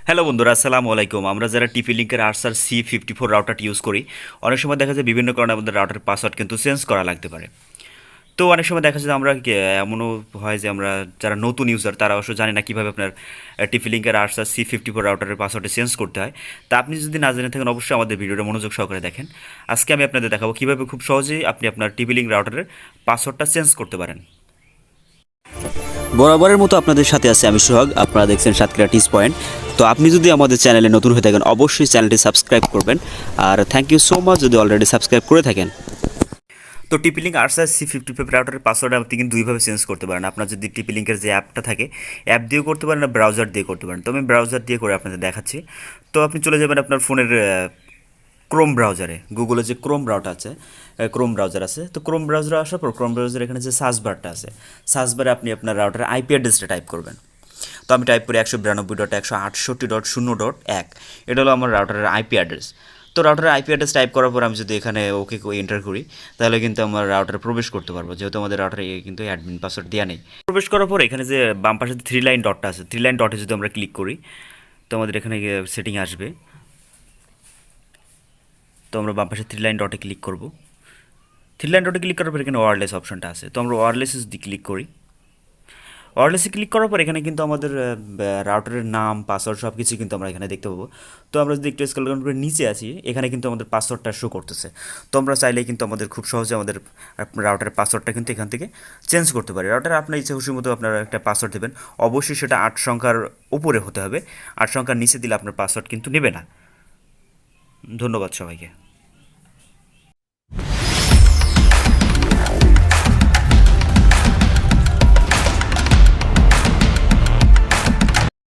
Hello বন্ধুরা, আসসালামু আলাইকুম। আমরা যারা টিপি লিঙ্কের আরসার C54 রাউটারটি ইউজ করি, অনেক সময় দেখা যায় বিভিন্ন কারণে আমাদের রাউটারের পাসওয়ার্ড কিন্তু চেঞ্জ করা লাগতে পারে। তো অনেক সময় দেখা যায় যে আমরা এমনও হয় যে আমরা যারা নতুন ইউজার তারা অবশ্য জানি না কীভাবে আপনার টিপি লিঙ্কের আরসার C54 রাউটারের পাসওয়ার্ডে চেঞ্জ করতে হয়। তা আপনি যদি না জেনে থাকেন অবশ্যই আমাদের ভিডিওটা মনোযোগ সহকারে দেখেন। আজকে আমি আপনাদের দেখাবো কীভাবে খুব সহজেই আপনি আপনার টিপি লিঙ্ক রাউটারের পাসওয়ার্ডটা চেঞ্জ করতে পারেন। বরাবরের মতো আপনাদের সাথে আছে আমি সোহাগ। আপনারা দেখছেন সাতক্ষীরা টিস পয়েন্ট। তো আপনি যদি আমাদের চ্যানেলে নতুন হয়ে থাকেন অবশ্যই চ্যানেলটি সাবস্ক্রাইব করবেন। আর থ্যাংক ইউ সো মাচ যদি অলরেডি সাবস্ক্রাইব করে থাকেন। তো টিপি লিঙ্ক আরসার C55 রাউটারের পাসওয়ার্ড আপনি কিন্তু দুইভাবে চেঞ্জ করতে পারেন। আপনার যদি টিপি লিঙ্কের যে অ্যাপটা থাকে অ্যাপ দিয়েও করতে পারেন, না ব্রাউজার দিয়ে করতে পারেন। তো আমি ব্রাউজার দিয়ে করে আপনাদের দেখাচ্ছি। তো আপনি চলে যাবেন আপনার ফোনের ক্রোম ব্রাউজারে, গুগলে যে ক্রোম ব্রাউজার আছে, ক্রোম ব্রাউজার আছে। তো ক্রোম ব্রাউজারে আসার পর ক্রোম ব্রাউজার এখানে যে সার্চ বারটা আছে, সার্চ বারে আপনি আপনার রাউটারের আইপি অ্যাড্রেসটা টাইপ করবেন। তো আমি টাইপ করি 192.168.0.1। এটা হলো আমার রাউটারের আইপি অ্যাড্রেস। তো রাউটারের আইপি অ্যাড্রেস টাইপ করার পর আমি যদি এখানে ওকে এন্টার করি তাহলে কিন্তু আমার রাউটারে প্রবেশ করতে পারবো, যেহেতু আমাদের রাউটারে কিন্তু অ্যাডমিন পাসওয়ার্ড দেওয়া নেই। প্রবেশ করার পর এখানে যে বাম পাশে থ্রি লাইন ডটটা আছে, থ্রি লাইন ডটে যদি আমরা ক্লিক করি তো আমাদের এখানে সেটিং আসবে। তো আমরা বাম পাশে থ্রি লাইন ডটে ক্লিক করব। থ্রি লাইন ডটে ক্লিক করার পর এখানে ওয়্যারলেস অপশনটা আছে, তো আমরা ওয়্যারলেসে যদি ক্লিক করি, ওয়্যারলেসে ক্লিক করার পর এখানে কিন্তু আমাদের রাউটারের নাম, পাসওয়ার্ড সব কিছু কিন্তু আমরা এখানে দেখতে পাবো। তো আমরা যদি একটু স্ক্রল করে নিচে আসি, এখানে কিন্তু আমাদের পাসওয়ার্ডটা শো করতেছে। তো আমরা চাইলে কিন্তু আমাদের খুব সহজে আমাদের রাউটারের পাসওয়ার্ডটা কিন্তু এখান থেকে চেঞ্জ করতে পারি। রাউটার আপনার ইচ্ছা খুশি মতো আপনারা একটা পাসওয়ার্ড দেবেন, অবশ্যই সেটা 8 সংখ্যার উপরে হতে হবে। 8 সংখ্যার নিচে দিলে আপনার পাসওয়ার্ড কিন্তু নেবে না। ধন্যবাদ সবাইকে।